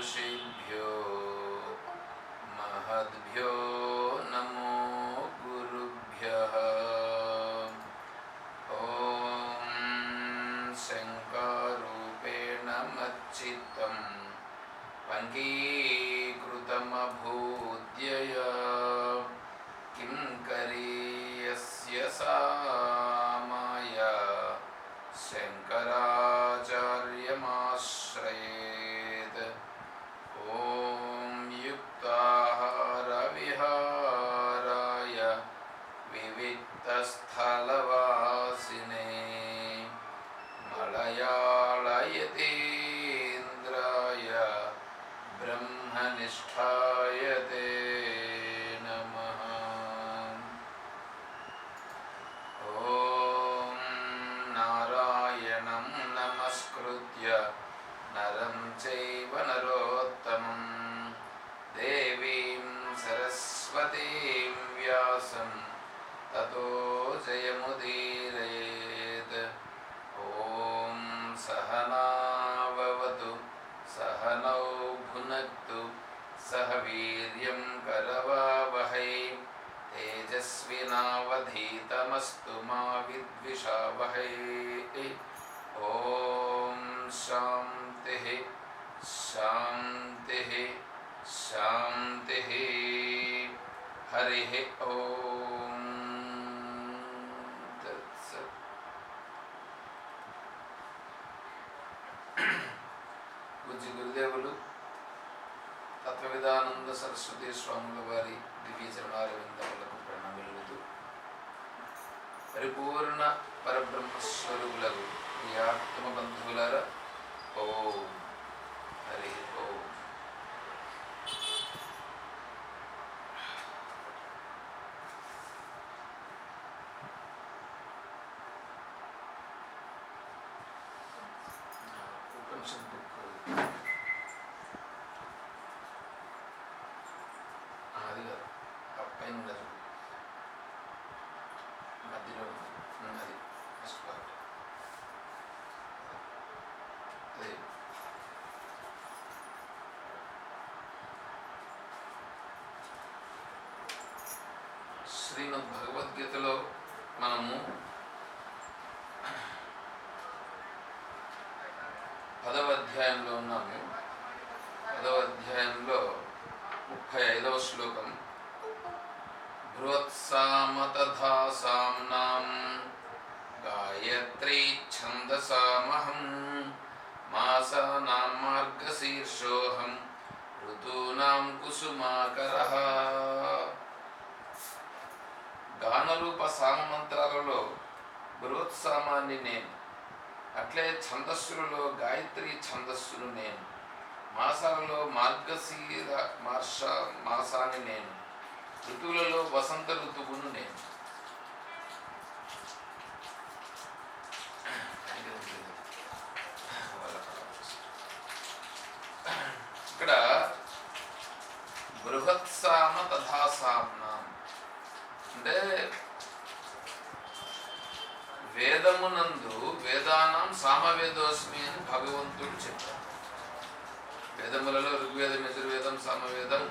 ऋषिभ्यो महद्भ्यो नमो गुरुभ्यः। ॐ शङ्कारूपेण मच्चित्तं पङ्कीकृतमभूद्यया किं करीयस्य सा माया शङ्कराचार्यमाश्रयेत्। ॐ युक्ताहारविहाराय विविक्तस्थलवासिने मलयाळयतीन्द्राय ब्रह्मनिष्ठाय ते नमः। ॐ नारायणं नमस्कृत्य नरं चैव नरोत्तमं देवीं सरस्वतीं व्यासं ततो जयमुदीरयेत्। ॐ सहना भवतु सहनौ भुनक्तु सह वीर्यं करवावहै तेजस्विनावधीतमस्तु मा विद्विषावहै। ॐ शान्तिः शान्तिः शान्तिः। हरिः ॐ तत्सत्। పూజ్య గురుదేవులు తత్వవిధానంద సరస్వతి స్వాముల వారి దివ్య చరణారవిందములకు ప్రణమిల్లుతూ పరిపూర్ణ పరబ్రహ్మస్వరూపులకు ఈ ఆత్మ బంధువులారా ఓం హరి ఓం. ఉపనిషత్ బుక్ అది కాదు, ఆ పైన ఉండదు, మధ్యలో అది ఫస్ట్ పార్ట్ అదే. శ్రీమద్ భగవద్గీతలో మనము 10వ అధ్యాయంలో ఉన్నాము. 10వ అధ్యాయంలో 35వ శ్లోకం. బృహత్సామ తథా సామ్నాం గాయత్రీ ఛందసామహం మాసానాం మార్గశీర్షోహం ఋతూనాం కుసుమాకరః. గానరూప సామమంత్రాలలో బృహత్సామాన్ని నేను, అట్లే ఛందస్సులలో గాయత్రి ఛందస్సును నేను, మాసాలలో మార్గశీర మాసాన్ని నేను, ఋతువులలో వసంత ఋతువును నేను. ఇక్కడ బృహత్సామ తథా సామ్నాం అంటే వేదమునందు వేదానాం సామవేదోస్మి అని భగవంతుడు చెప్పారు. వేదములలో ఋగ్వేదం, యజుర్వేదం, సామవేదం,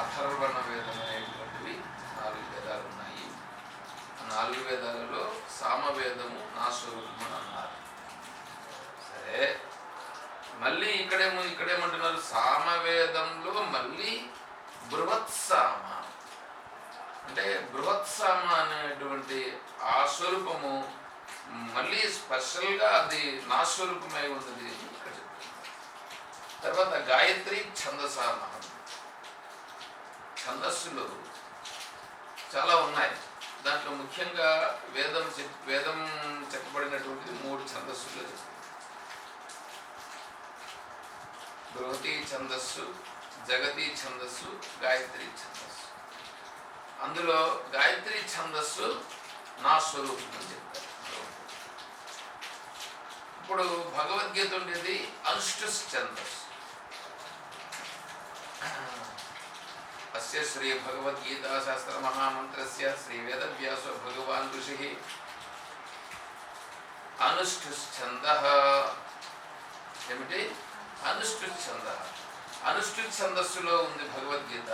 అథర్వణ వేదం అనేటువంటివి 4 వేదాలు ఉన్నాయి. ఆ 4 వేదాలలో సామవేదము నా స్వరూపము అని అన్నారు. సరే, మళ్ళీ ఇక్కడేమంటున్నారు, సామవేదంలో మళ్ళీ బృహత్సామ అంటే బృహత్సామ అనేటువంటి ఆ స్వరూపము మళ్ళీ స్పెషల్గా అది నా స్వరూపమై ఉన్నది ఇక్కడ చెప్తున్నారు. తర్వాత గాయత్రి ఛందసామహం. ఛందస్సులు చాలా ఉన్నాయి. దాంట్లో ముఖ్యంగా వేదం చెప్పబడినటువంటిది 3 ఛందస్సులు చెప్తారు. బృహతి ఛందస్సు, జగతి ఛందస్సు, గాయత్రి ఛందస్సు. అందులో గాయత్రి ఛందస్సు నా స్వరూపం అని చెప్తారు. ఇప్పుడు భగవద్గీత ఉండేది అనుష్ఠుస్ ఛందస్సు. అస్య శ్రీ భగవద్గీతా శాస్త్ర మహామంత్రస్య శ్రీ వేదవ్యాసో భగవాన్ ఋషి అనుష్ఠుస్ ఛందః ఏమిటి? అనుష్ఠుత్ ఛంద. అనుష్ఠుత్ ఛందస్సులో ఉంది భగవద్గీత.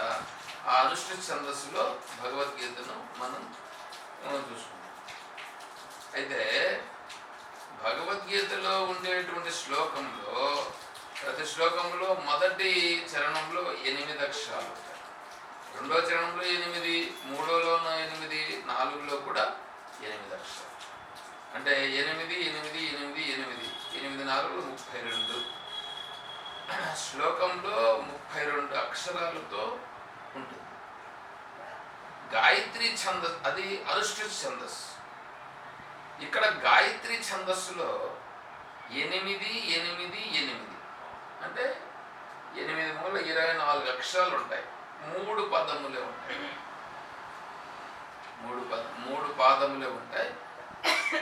ఆ అనుష్ఠుత్ ఛందస్సులో భగవద్గీతను మనం చూసుకుంటాం. అయితే భగవద్గీతలో ఉండేటువంటి శ్లోకంలో ప్రతి శ్లోకంలో మొదటి చరణంలో 8 అక్షరాలు ఉంటాయి, రెండో చరణంలో 8, మూడోలోనూ 8, 4లో కూడా 8 అక్షరాలు. అంటే 8, 8, 8, 8, 8, 4, 32. శ్లోకంలో 32 అక్షరాలతో ఉంటుంది. గాయత్రి ఛందస్ అది అనుష్ఠుత్ ఛందస్సు. ఇక్కడ గాయత్రి ఛందస్సులో 8, 8, 8 అంటే 8 మూల 24 అక్షరాలు ఉంటాయి. 3 పదములే ఉంటాయి. 3 పాదములే ఉంటాయి.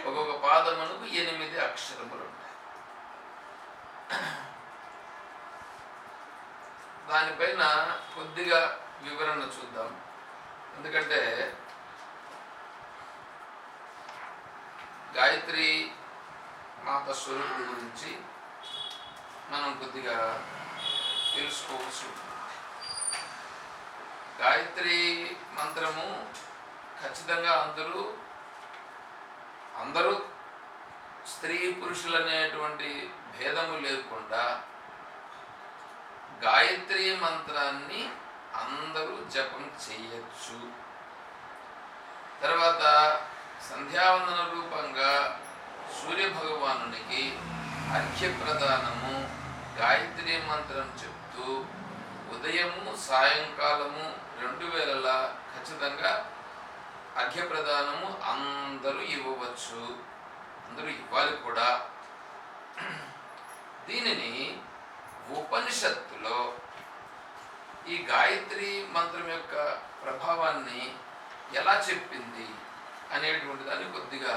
ఒక్కొక్క పాదమునకు 8 అక్షరములు ఉంటాయి. దానిపైన కొద్దిగా వివరణ చూద్దాం. ఎందుకంటే గాయత్రి మాత స్వరూపుడు గురించి మనం కొద్దిగా తెలుసుకోవచ్చు. గాయత్రి మంత్రము ఖచ్చితంగా అందరూ స్త్రీ పురుషులు అనేటువంటి భేదము లేకుండా గాయత్రి మంత్రాన్ని అందరూ జపం చేయొచ్చు. తర్వాత సంధ్యావందన రూపంగా సూర్యభగవానునికి అర్ఘ్యప్రదానము గాయత్రి మంత్రం చెప్తూ ఉదయము సాయంకాలము 2 వేళలా ఖచ్చితంగా అర్ఘ్యప్రదానము అందరూ ఇవ్వవచ్చు, అందరూ ఇవ్వాలి కూడా. దీనిని ఉపనిషత్తులో ఈ గాయత్రి మంత్రం యొక్క ప్రభావాన్ని ఎలా చెప్పింది అనేటువంటి దాన్ని కొద్దిగా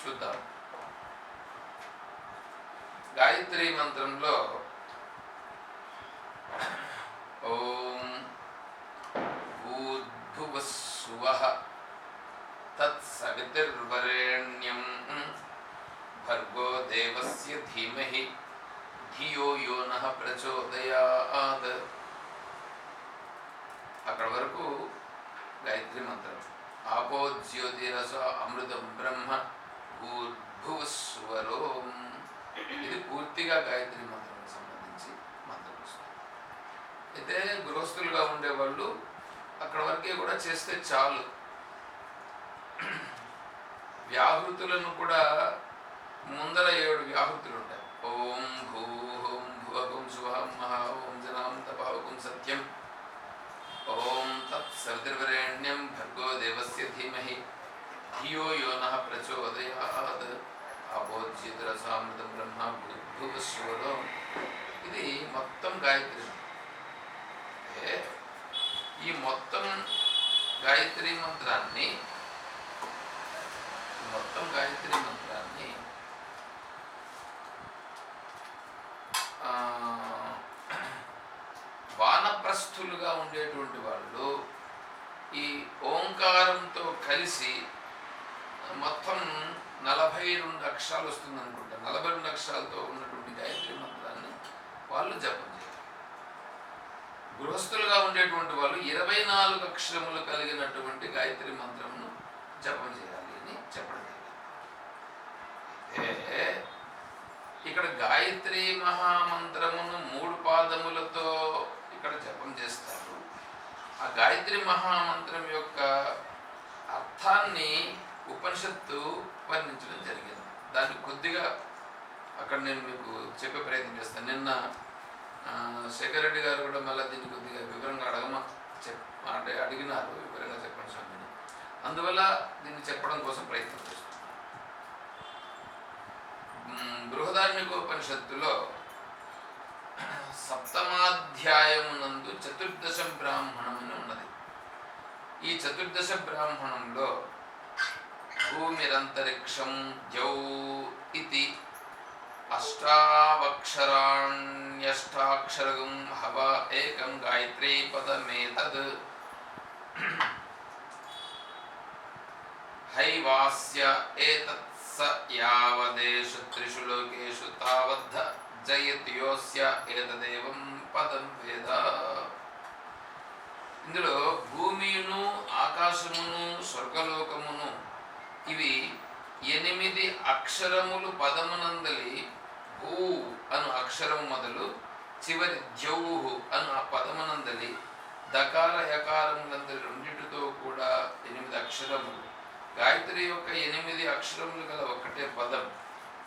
చూద్దాం. గాయత్రి మంత్రంలో ఓం భూర్భువస్సువః తత్సవితుర్వరేణ్యం భర్గో దేవస్య ధీమహి ధియో యో నః ప్రచోదయాత్. అక్కడ వరకు గాయత్రి మంత్రం. ఆపో జ్యోతిరస అమృతం బ్రహ్మ భూర్భువస్సువరోం. ఇది పూర్తిగా గాయత్రి మంత్రానికి సంబంధించి మంత్రం వస్తుంది. అయితే గృహస్థులుగా ఉండేవాళ్ళు అక్కడ వరకే కూడా చేస్తే చాలు. వ్యాహృతులను కూడా ముందర 7 వ్యాహృతులు ఉంటాయి. ఓం భూహోం భువహం శుభం మహా ఓం జనాం తపావకం సత్యం ఓం తత్సవితుర్వరేణ్యం భర్గో దేవస్య ధీమహి ధియో యో నః ప్రచోదయాత్ ఆపోజ్యోతిరసామృతం బ్రహ్మ భూర్భువస్సువః. ఇది మొత్తం గాయత్రి. ఈ మొత్తం గాయత్రి మంత్రాన్ని వానప్రస్థులుగా ఉండేటువంటి వాళ్ళు ఈ ఓంకారంతో కలిసి మొత్తం 42 అక్షరాలు వస్తుంది అనుకుంటా. 42 అక్షరాలతో ఉన్నటువంటి గాయత్రి మంత్రాన్ని వాళ్ళు జపం చేయాలి. గృహస్థులుగా ఉండేటువంటి వాళ్ళు 24 అక్షరములు కలిగినటువంటి గాయత్రి మంత్రమును జపం చేయాలి అని చెప్పడం జరిగింది. ఇక్కడ గాయత్రి మహామంత్రమును 3 పాదములతో ఇక్కడ జపం చేస్తారు. ఆ గాయత్రి మహామంత్రం యొక్క అర్థాన్ని ఉపనిషత్తు వర్ణించడం జరిగింది. దాన్ని కొద్దిగా అక్కడ నేను మీకు చెప్పే ప్రయత్నం చేస్తాను. నిన్న శేఖర్ రెడ్డి గారు కూడా మళ్ళీ దీన్ని కొద్దిగా వివరంగా అంటే అడిగినారు, వివరంగా చెప్పండి స్వామిని. అందువల్ల దీన్ని చెప్పడం కోసం ప్రయత్నం చేస్తున్నాను. బృహదారణ్యకోపనిషత్తులో 7వ అధ్యాయమునందు 14వ బ్రాహ్మణం అని ఉన్నది. ఈ 14వ బ్రాహ్మణంలో భూమిరంతరిక్షం ద్యౌ ఇతి అష్టావక్షరాణ్యష్టాక్షరం హవ ఏకం గాయత్రీ పదమేతద్ హైవాస్య ఏతత్ స యావదేషు త్రిషు లోకేషు తావద్ధ జయత్యోస్య ఏతదేవం పదం వేద. ఇందులో భూమియును ఆకాశమును స్వర్గలోకమును ఇవి 8 అక్షరములు పదమునందలి భూ అను అక్షరము మొదలు చివరి ద్యౌహు అను ఆ పదమునందలి దకార యకారములందరి రెండిటితో కూడా 8 అక్షరములు. గాయత్రి యొక్క 8 అక్షరములు గల ఒకటే పదం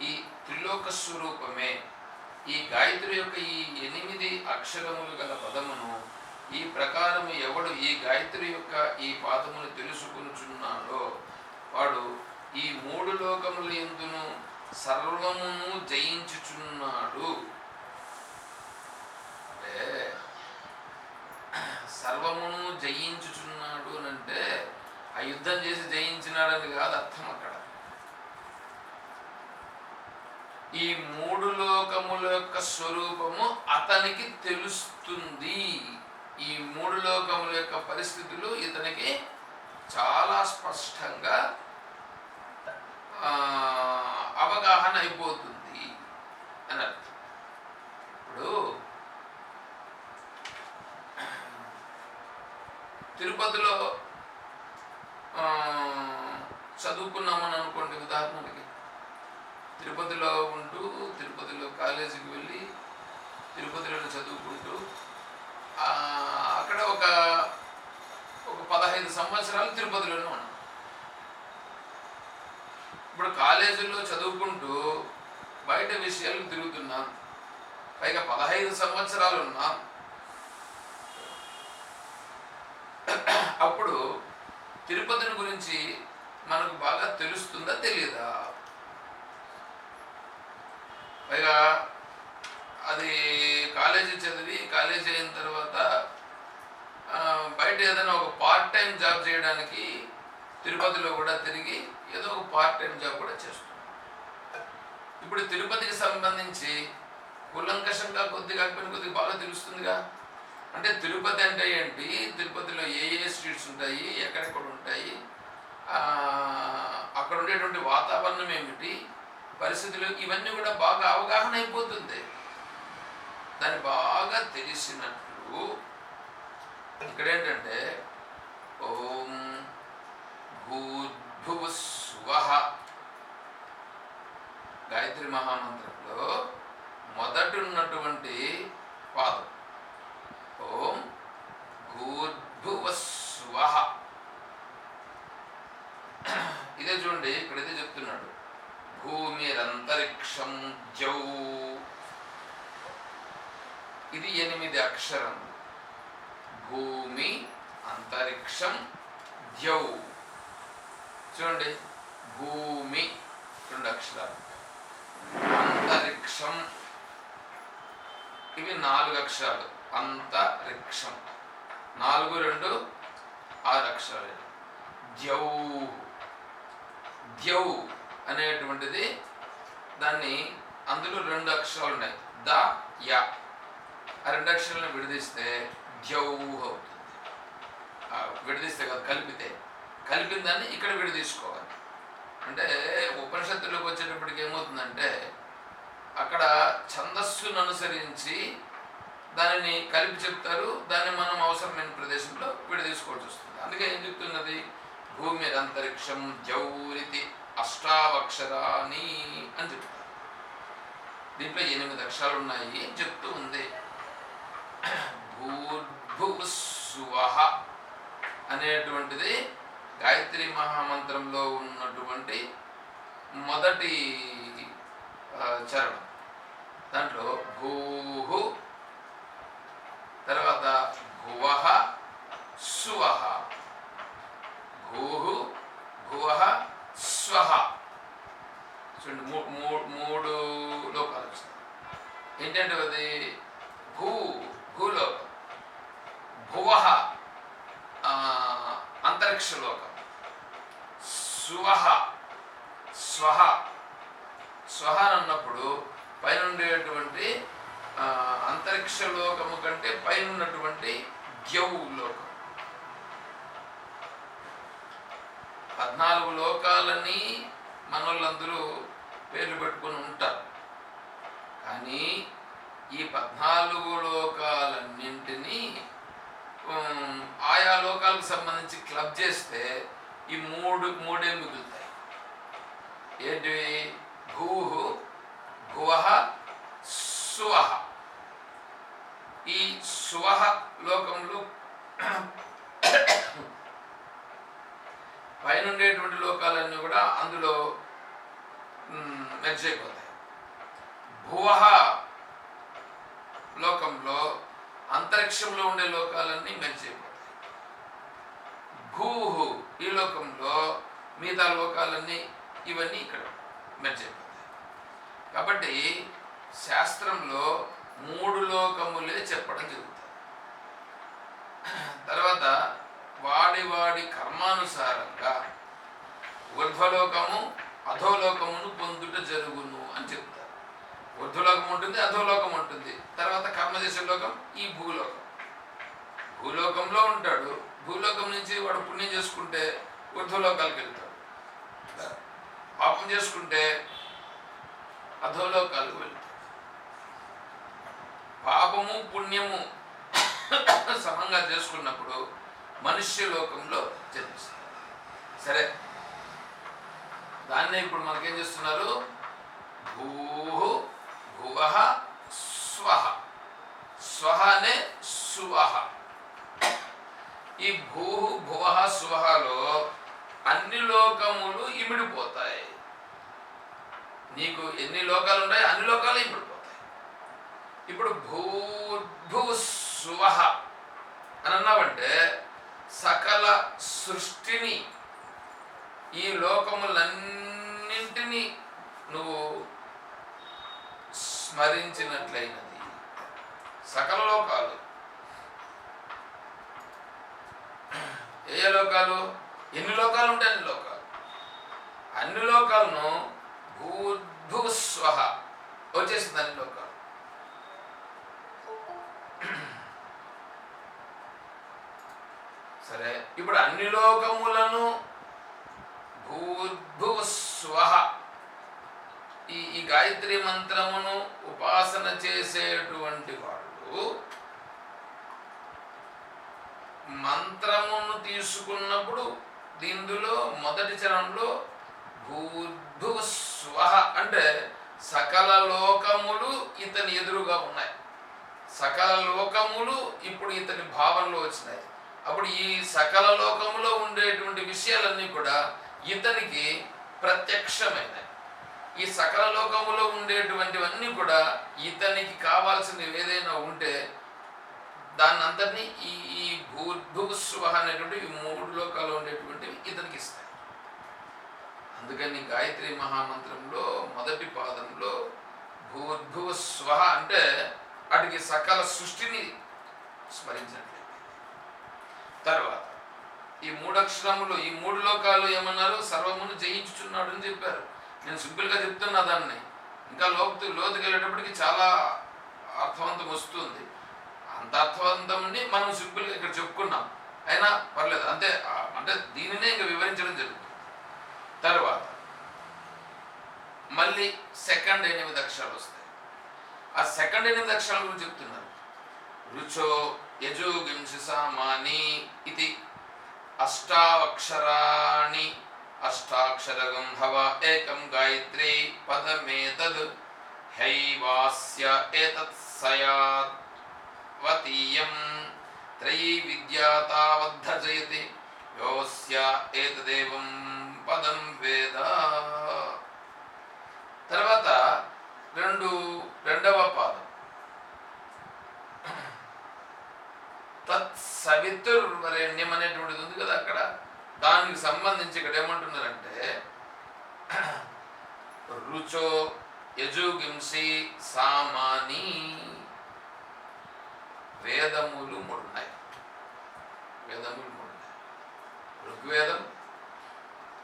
ఈ త్రిలోక స్వరూపమే. ఈ గాయత్రి యొక్క ఈ 8 అక్షరములు గల పదమును ఈ ప్రకారము ఎవడు ఈ గాయత్రి యొక్క ఈ పాదమును తెలుసుకొనుచున్నాడో వాడు ఈ 3 లోకముల యందును సర్వమును జయించుచున్నాడు. అంటే సర్వమును జయించుచున్నాడు అని అంటే ఆ యుద్ధం చేసి జయించినాడని కాదు అర్థం. అక్కడ ఈ 3 లోకముల యొక్క స్వరూపము అతనికి తెలుస్తుంది. ఈ 3 లోకముల యొక్క పరిస్థితులు ఇతనికి చాలా స్పష్టంగా అవగాహన అయిపోతుంది అని అర్థం. ఇప్పుడు తిరుపతిలో చదువుకున్నామని అనుకోండి. ఉదాహరణకి తిరుపతిలో ఉంటూ తిరుపతిలో కాలేజీకి వెళ్ళి తిరుపతిలో చదువుకుంటూ అక్కడ ఒక 15 సంవత్సరాలు తిరుపతిలోనే ఉన్నాం. ఇప్పుడు కాలేజీలో చదువుకుంటూ బయట విషయాలు తిరుగుతున్నాం. పైగా 15 సంవత్సరాలు ఉన్నాం. అప్పుడు తిరుపతిని గురించి మనకు బాగా తెలుస్తుందా తెలియదా? పైగా అది కాలేజీ చదివి కాలేజీ అయిన తర్వాత బయట ఏదైనా ఒక పార్ట్ టైం జాబ్ చేయడానికి తిరుపతిలో కూడా తిరిగి ఏదో ఒక పార్ట్ టైం జాబ్ కూడా చేస్తున్నాం. ఇప్పుడు తిరుపతికి సంబంధించి కూలంకషంగా కొద్దిగా బాగా తెలుస్తుందిగా. అంటే తిరుపతి అంటే ఏంటి, తిరుపతిలో ఏ స్ట్రీట్స్ ఉంటాయి, ఎక్కడెక్కడ ఉంటాయి, అక్కడ ఉండేటువంటి వాతావరణం ఏమిటి, పరిస్థితులు, ఇవన్నీ కూడా బాగా అవగాహన అయిపోతుంది. దాన్ని బాగా తెలిసినట్లు ఇక్కడ ఏంటంటే ఓం భూర్భువస్సువః గాయత్రి మహామంత్రంలో మొదటి ఉన్నటువంటి పాదం ఓం భూర్భువస్సువః. ఇదే చూడండి, ఇక్కడ ఇదే చెప్తున్నాడు. భూమిరంతరిక్షం జౌ, ఇది 8 అక్షరం. భూమి, అంతరిక్షం, ద్యౌ. చూడండి, భూమి 2 అక్షరాలు, అంతరిక్షం ఇవి 4 అక్షరాలు, అంతరిక్షం 4 2 6 అక్షరాలు. ద్యౌ, ద్యౌ అనేటువంటిది దాన్ని అందులో 2 అక్షరాలు ఉన్నాయి, ద యా. ఆ 2 అక్షరాలను విడదీస్తే ద్యౌ అవుతుంది. విడదీస్తే కాదు, కలిపిన దాన్ని ఇక్కడ విడదీసుకోవాలి. అంటే ఉపనిషత్తులోకి వచ్చేటప్పటికి ఏమవుతుందంటే అక్కడ ఛందస్సును అనుసరించి దానిని కలిపి చెప్తారు. దాన్ని మనం అవసరమైన ప్రదేశంలో విడదీసుకోవాల్సి వస్తుంది. అందుకే ఏం చెప్తున్నది, భూమి అంతరిక్షం జౌరితి అష్టావక్షరాని అని చెప్తారు. దీంట్లో 8 అక్షరాలు ఉన్నాయి అని చెప్తూ ఉంది. భూర్భువస్సువః అనేటువంటిది గాయత్రి మహామంత్రంలో ఉన్నటువంటి మొదటి చరణం. దాంట్లో భూహు, తర్వాత భువః సువః, భూహు భువః స్వః. చూడండి, 3 లోకాలు వస్తాయి. ఏంటంటే అది భూలోకం, భువః అంతరిక్ష లోకం, స్వః అన్నప్పుడు పైన ఉండేటువంటి అంతరిక్ష లోకము కంటే పైన ఉన్నటువంటి ద్యౌ లోకం. 14 లోకాలని మనోళ్ళందరూ పేర్లు పెట్టుకొని ఉంటారు. కానీ ఈ 14 లోకాలన్నింటినీ ఆయా లోకాలకు సంబంధించి క్లబ్ చేస్తే ఈ మూడే మిగులుతాయి. ఏంటివి? భూహు, భువః, సువః. ఈ సువః లోకంలో పైన ఉండేటువంటి లోకాలన్నీ కూడా అందులో మెర్జ్ అయిపోతాయి. భువః లోకంలో అంతరిక్షంలో ఉండే లోకాలన్నీ మెర్జ్ అయిపోతాయి. భూహు ఈ లోకంలో మిగతా లోకాలన్నీ ఇవన్నీ ఇక్కడ మెర్జ్ అయిపోతాయి. కాబట్టి శాస్త్రంలో 3 లోకములే చెప్పడం జరుగుతుంది. తర్వాత వాడి కర్మానుసారంగా ఊర్ధ్వలోకము అధోలోకమును పొందుట జరుగును అని చెప్తారు. ఊర్ధ్వలోకం ఉంటుంది, అధోలోకం ఉంటుంది. తర్వాత కర్మదేశ లోకం ఈ భూలోకం. భూలోకంలో ఉంటాడు. భూలోకం నుంచి వాడు పుణ్యం చేసుకుంటే ఊర్ధ్వలోకాలకు వెళ్తాడు. పాపం చేసుకుంటే అధోలోకాలకు వెళ్తాడు. పాపము పుణ్యము సమంగా చేసుకున్నప్పుడు మనుష్య లోకంలో జన్మిస్తారు. సరే, దాన్నే ఇప్పుడు మనకేం చేస్తున్నారు? భూహు, భువః, స్వః. స్వహనే సువః. ఈ భూహు, భువః, స్వహలో అన్ని లోకములు ఇమిడిపోతాయి. నీకు ఎన్ని లోకాలు ఉంటాయి అన్ని లోకాలు ఇమిడిపోతాయి. ఇప్పుడు భూర్భువః అని అన్నావంటే సకల సృష్టిని, ఈ లోకములన్నింటినీ నువ్వు స్మరించినట్లయినది. సకల లోకాలు. ఏ లోకాలు? ఎన్ని లోకాలు ఉంటాయి అన్ని లోకాలు. అన్ని లోకాలను భూర్భువః వచ్చేసింది. అన్ని లోకాలు. సరే, ఇప్పుడు అన్ని లోకములను భూర్భువః ఈ గాయత్రి మంత్రమును ఉపాసన చేసేటువంటి వాళ్ళు మంత్రమును తీసుకున్నప్పుడు దీనిలో మొదటి చరణంలో భూర్భువః అంటే సకల లోకములు ఇతని ఎదురుగా ఉన్నాయి. సకల లోకములు ఇప్పుడు ఇతని భావనలో వచ్చినాయి. అప్పుడు ఈ సకల లోకములో ఉండేటువంటి విషయాలన్నీ కూడా ఇతనికి ప్రత్యక్షమైనాయి. ఈ సకల లోకములో ఉండేటువంటివన్నీ కూడా ఇతనికి కావాల్సినవి ఏదైనా ఉంటే దాన్ని అంతటినీ ఈ భూర్భువః అనేటువంటి ఈ 3 లోకాలు ఉండేటువంటివి ఇతనికి ఇస్తాయి. అందుకని గాయత్రి మహామంత్రంలో మొదటి పాదంలో భూర్భువః అంటే వాటికి సకల సృష్టిని స్మరించినట్లయితే, తర్వాత ఈ 3 అక్షరములు ఈ 3 లోకాలు ఏమన్నారు? సర్వమును జయించుచున్నాడు అని చెప్పారు. నేను సింపుల్గా చెప్తున్నా దాన్ని. ఇంకా లోతుకి వెళ్ళేటప్పటికి చాలా అర్థవంతం వస్తుంది. అంత అర్థవంతంని మనం సింపుల్గా ఇక్కడ చెప్పుకున్నాం. అయినా పర్లేదు, అంతే. అంటే దీనినే ఇంకా వివరించడం జరుగుతుంది. తర్వాత మళ్ళీ సెకండ్ 8 అక్షరాలు వస్తాయి. ఆ సెకండ్ 8 అక్షరాల గురించి చెప్తున్నారు. రుచో యజుగింసి సామాని ఇది అష్టాక్షరాణి అష్టాక్షరగం హవ ఏకం గాయత్రీ పదమేతద్ హైవాస్య ఏతత్ సయావతీయం త్రయీ విద్యా తావద్ధజయతి యోస్య ఏతదేవం పదం వేద. తర్వాత రెండవ పాదం తత్సవితుర్వరేణ్యం అనేటువంటిది ఉంది కదా అక్కడ. దానికి సంబంధించి ఇక్కడ ఏమంటున్నారంటే రుచో యజుగింసి సామాని వేదములు 3 ఉన్నాయి. వేదములు 3 ఉన్నాయి. ఋగ్వేదం,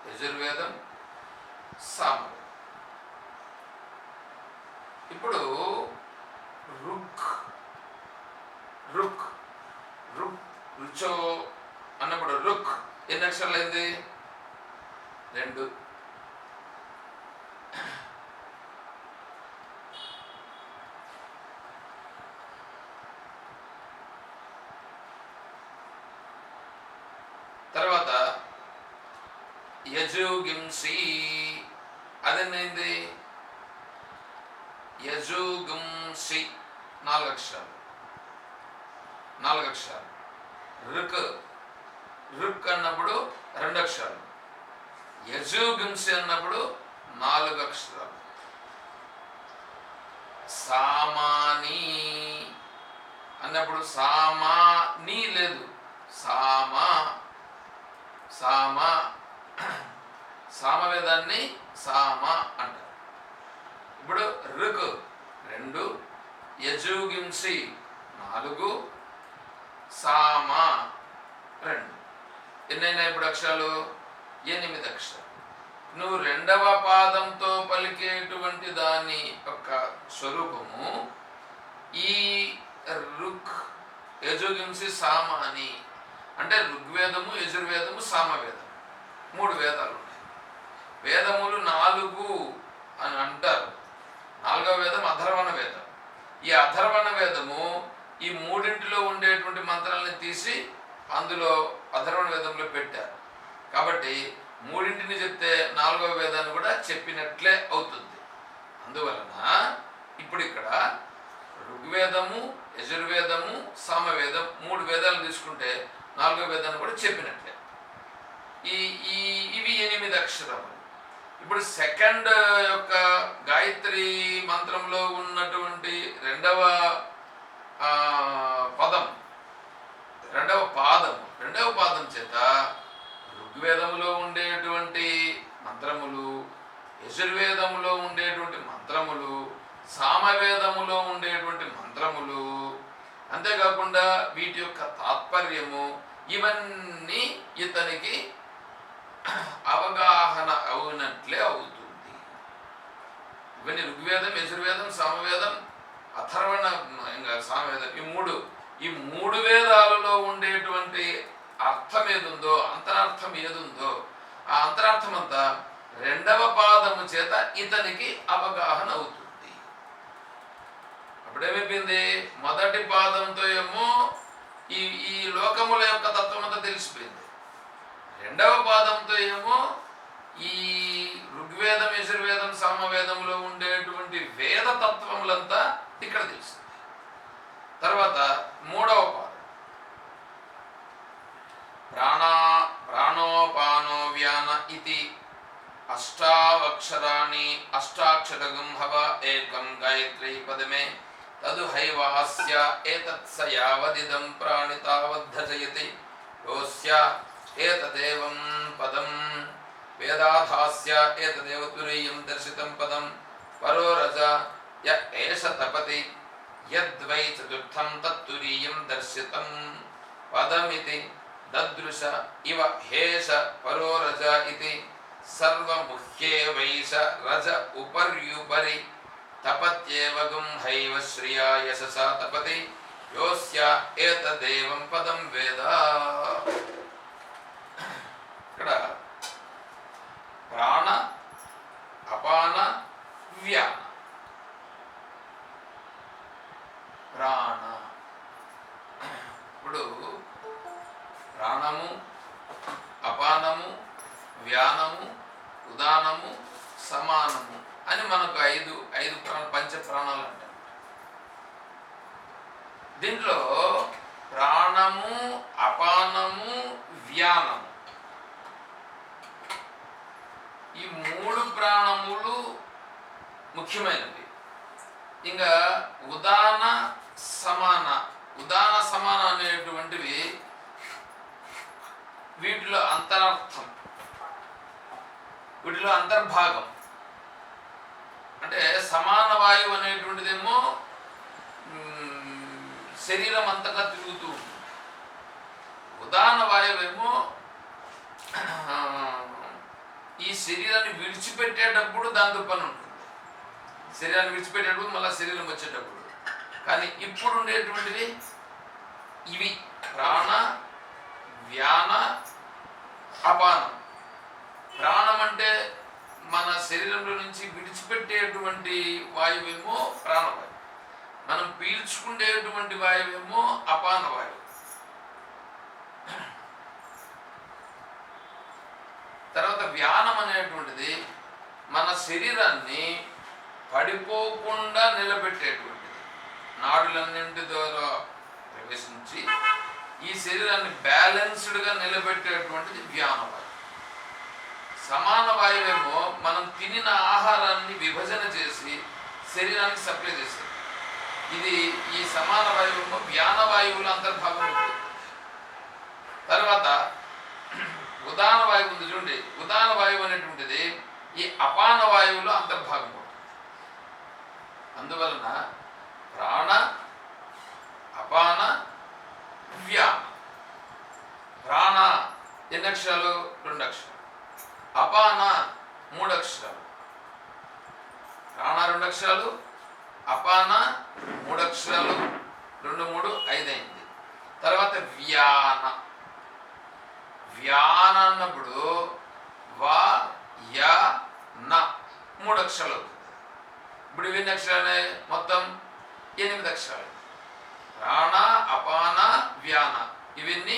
యజుర్వేదం, సామవేదం. ఇప్పుడు రుచో అన్నప్పుడు రుక్ ఎన్ని అక్షరాలు అయింది? 2. తర్వాత యజుగింసి అదేంది యజుగుంసి 4 అక్షరాలు. రుక్ అన్నప్పుడు 2 అక్షరాలు. యజుగుంసి అన్నప్పుడు 4 అక్షరాలు. సామాని అన్నప్పుడు సామాని లేదు, సామవేదాన్ని సామ అంటారు. ఇప్పుడు రుక్ 2, యజుగింసి 4, సామ 2. ఎన్నైనా ఇప్పుడు అక్షరాలు? 8 అక్షరాలు. నువ్వు 2వ పాదంతో పలికేటువంటి దాని యొక్క స్వరూపము ఈ రుక్ యజుగింసి సామాని అంటే ఋగ్వేదము, యజుర్వేదము, సామవేదము 3 వేదాలు ఉన్నాయి. వేదములు 4 అని అంటారు. 4వ వేదం అథర్వణ వేదం. ఈ అథర్వణ వేదము ఈ 3 ఉండేటువంటి మంత్రాలను తీసి అందులో అథర్వణ వేదంలో పెట్టారు. కాబట్టి 3 చెప్తే 4వ వేదాన్ని కూడా చెప్పినట్లే అవుతుంది. అందువలన ఇప్పుడు ఇక్కడ ఋగ్వేదము, యజుర్వేదము, సామవేదం 3 వేదాలను తీసుకుంటే 4వ వేదాన్ని కూడా చెప్పినట్లే. ఇవి 8 అక్షరములు. ఇప్పుడు సెకండ్ యొక్క గాయత్రి మంత్రంలో ఉన్నటువంటి 2వ పాదం చేత ఋగ్వేదములో ఉండేటువంటి మంత్రములు, యజుర్వేదములో ఉండేటువంటి మంత్రములు, సామవేదములో ఉండేటువంటి మంత్రములు, అంతేకాకుండా వీటి యొక్క తాత్పర్యము ఇవన్నీ ఇతనికి అవగాహన అవునట్లే అవుతుంది. ఇవన్నీ ఋగ్వేదం, యజుర్వేదం, సామవేదం, అథర్వణ, ఇంకా సామవేదం ఈ మూడు వేదాలలో ఉండేటువంటి అర్థం ఏదుందో, అంతరార్థం ఏదుందో ఆ అంతరార్థం అంతా 2వ పాదము చేత ఇతనికి అవగాహన అవుతుంది. అప్పుడేమైపోయింది? మొదటి పాదంతో ఏమో ఈ లోకముల యొక్క తత్వం అంతా తెలిసిపోయింది. 2వ పాదంతో ఏమో ఈ ఋగ్వేదం, యజుర్వేదం, సామవేదంలో ఉండేటువంటి వేద తత్వములంతా ఇక్కడ తెలుస్తుంది. తర్వాత 3వ పాదం ప్రాణోపానో వ్యాన ఇది అష్టాక్షరగం హవ ఏకం గాయత్రీ పదమే తదు హైవాస్య ఏతత్ స యావదిదం ప్రాణి తావద్ధజయతి యోస్య ఏతదేవం పదం వేదాధాస్య ఏతదేవ తురీయం దర్శితం పదం పరో రజ య ఏష తపతి యద్వై చతుర్థం తత్తురీయం దర్శితం పదమితి దదృశ ఇవ హేష పరో రజ ఇతి సర్వముఖ్యే వైష రజ ఉపర్యుపరి తపత్యేవగం హైవ శ్రియా యశసా తపతి యోస్య ఏతదేవం పదం వేద. ఇక్కడ ప్రాణ, అపాన, వ్యాన. ప్రాణ ఇప్పుడు ప్రాణము, అపానము, వ్యానము, ఉదానము, సమానము అని మనకు ఐదు పంచ ప్రాణాలు అంటారు. దీంట్లో ప్రాణము, అపానము, వ్యానము ఈ 3 ప్రాణములు ముఖ్యమైనవి. ఇంకా ఉదాన సమాన అనేటువంటివి వీటిలో అంతరార్థం, వీటిలో అంతర్భాగం. అంటే సమాన వాయువు అనేటువంటిదేమో శరీరం అంతటా తిరుగుతూ ఉంటుంది. ఉదాన వాయువేమో ఈ శరీరాన్ని విడిచిపెట్టేటప్పుడు దాంతో పని ఉంటుంది. శరీరాన్ని విడిచిపెట్టేటప్పుడు మళ్ళీ శరీరం వచ్చేటప్పుడు. కానీ ఇప్పుడు ఉండేటువంటివి ఇవి ప్రాణ, వ్యాన, అపానం. ప్రాణం అంటే మన శరీరంలో నుంచి విడిచిపెట్టేటువంటి వాయువేమో ప్రాణవాయువు, మనం పీల్చుకునేటువంటి వాయువేమో అపాన వాయువు. తర్వాత వ్యానం అనేటువంటిది మన శరీరాన్ని పడిపోకుండా నిలబెట్టేటువంటిది. నాడులన్నింటి ద్వారా ప్రవేశించి ఈ శరీరాన్ని బ్యాలెన్స్డ్గా నిలబెట్టేటువంటిది వ్యానవాయువు. సమాన వాయువేమో మనం తినిన ఆహారాన్ని విభజన చేసి శరీరానికి సప్లై చేసేది. ఇది ఈ సమాన వాయువేమో వ్యానవాయువులో అంతర్భాగం ఉంటుంది. తర్వాత ఉదాన వాయువు ఉంది చూడండి. ఉదాన వాయువు అనేటువంటిది ఈ అపాన వాయువులో అంతర్భాగం ఉంటుంది. అందువలన ప్రాణ, అపాన, వ్యాన. ప్రాణ ఎన్ని అక్షరాలు? 2 అక్షరాలు. అపాన 3 అక్షరాలు. ప్రాణ 2 అక్షరాలు, అపాన 3 అక్షరాలు. 2 3 5 అయింది. తర్వాత వ్యాన. వ్యాన అన్నప్పుడు వా యా న 3 అక్షరాలు అవుతుంది. ఇప్పుడు ఇవన్నీ అక్షరాలే మొత్తం 8 అక్షరాలు. ప్రాణ, అపాన, వ్యాన ఇవన్నీ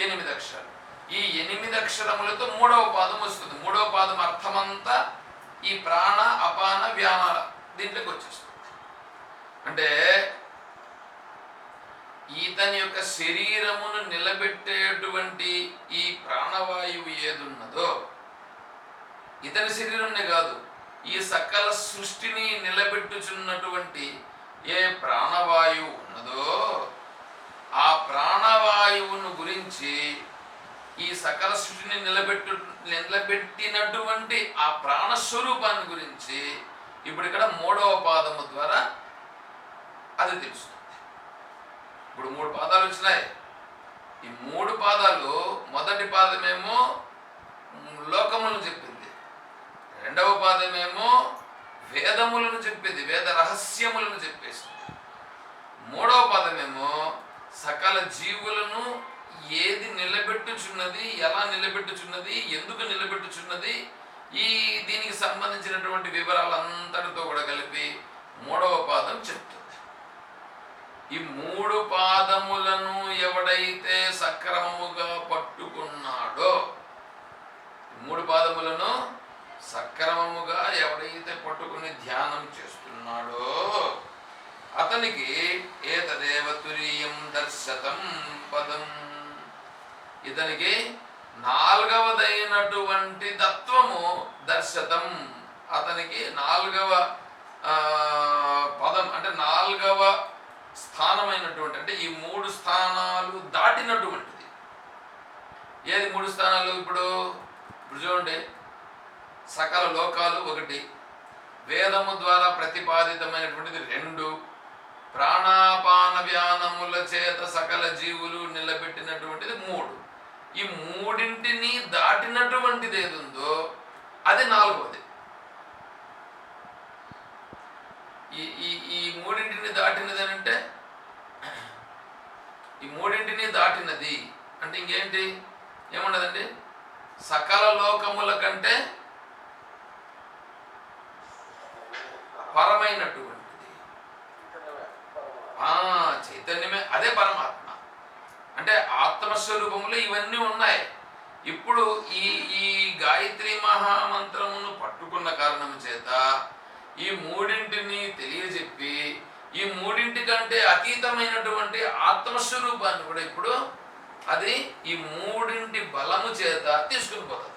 8 అక్షరాలు. ఈ 8 అక్షరములతో 3వ పాదం వస్తుంది. 3వ పాదం అర్థమంతా ఈ ప్రాణ, అపాన, వ్యాన దీంట్లోకి వచ్చేస్తుంది. అంటే ఈతని యొక్క శరీరమును నిలబెట్టేటువంటి ఈ ప్రాణవాయువు ఏదున్నదో, ఇతని శరీరంనే కాదు, ఈ సకల సృష్టిని నిలబెట్టుచున్నటువంటి ఏ ప్రాణవాయువు ఉన్నదో ఆ ప్రాణవాయువును గురించి, ఈ సకల సృష్టిని నిలబెట్టినటువంటి ఆ ప్రాణస్వరూపాన్ని గురించి ఇప్పుడు ఇక్కడ 3వ పాదము ద్వారా అది తెలుస్తుంది. ఇప్పుడు 3 పాదాలు వచ్చినాయి. ఈ 3 పాదాలు, మొదటి పాదమేమో లోకములను చెప్పింది, 2వ పాదమేమో వేదములను చెప్పింది, వేద రహస్యములను చెప్పేసింది. 3వ పాదమేమో సకల జీవులను ఏది నిలబెట్టుచున్నది, ఎలా నిలబెట్టుచున్నది, ఎందుకు నిలబెట్టుచున్నది, ఈ దీనికి సంబంధించినటువంటి వివరాలంతటితో కూడా కలిపి 3వ పాదం చెప్తుంది. ఈ 3 పాదములను ఎవడైతే సక్రమముగా పట్టుకున్నాడో, 3 పాదములను సక్రమముగా ఎవడైతే పట్టుకుని ధ్యానం చేస్తున్నాడో అతనికి ఏతదేవ తురీయం దర్శతం పదం, ఇతనికి 4వదైనటువంటి తత్వము దర్శతం, అతనికి 4వ పదం అంటే 4వ స్థానమైనటువంటి, అంటే ఈ 3 స్థానాలు దాటినటువంటిది. ఏది 3 స్థానాలు? ఇప్పుడు చూడండి, సకల లోకాలు 1, వేదము ద్వారా ప్రతిపాదితమైనటువంటిది 2, ప్రాణాపాన వ్యానముల చేత సకల జీవులు నిలబెట్టినటువంటిది 3. ఈ 3ంటిని దాటినటువంటిది ఏది ఉందో అది 4వది. ఈ 3ంటిని దాటినది అంటే, ఈ 3ంటిని దాటినది అంటే ఇంకేంటి? ఏముండదండి, సకల లోకముల కంటే పరమైనటువంటిది చైతన్యమే, అదే పరమాత్మ. అంటే ఆత్మస్వరూపములు ఇవన్నీ ఉన్నాయి. ఇప్పుడు ఈ గాయత్రి మహామంత్రమును పట్టుకున్న కారణం చేత ఈ 3ంటిని తెలియజెప్పి ఈ 3ంటి కంటే అతీతమైనటువంటి ఆత్మస్వరూపాన్ని కూడా ఇప్పుడు అది ఈ 3ంటి బలము చేత తీసుకుని పోతుంది.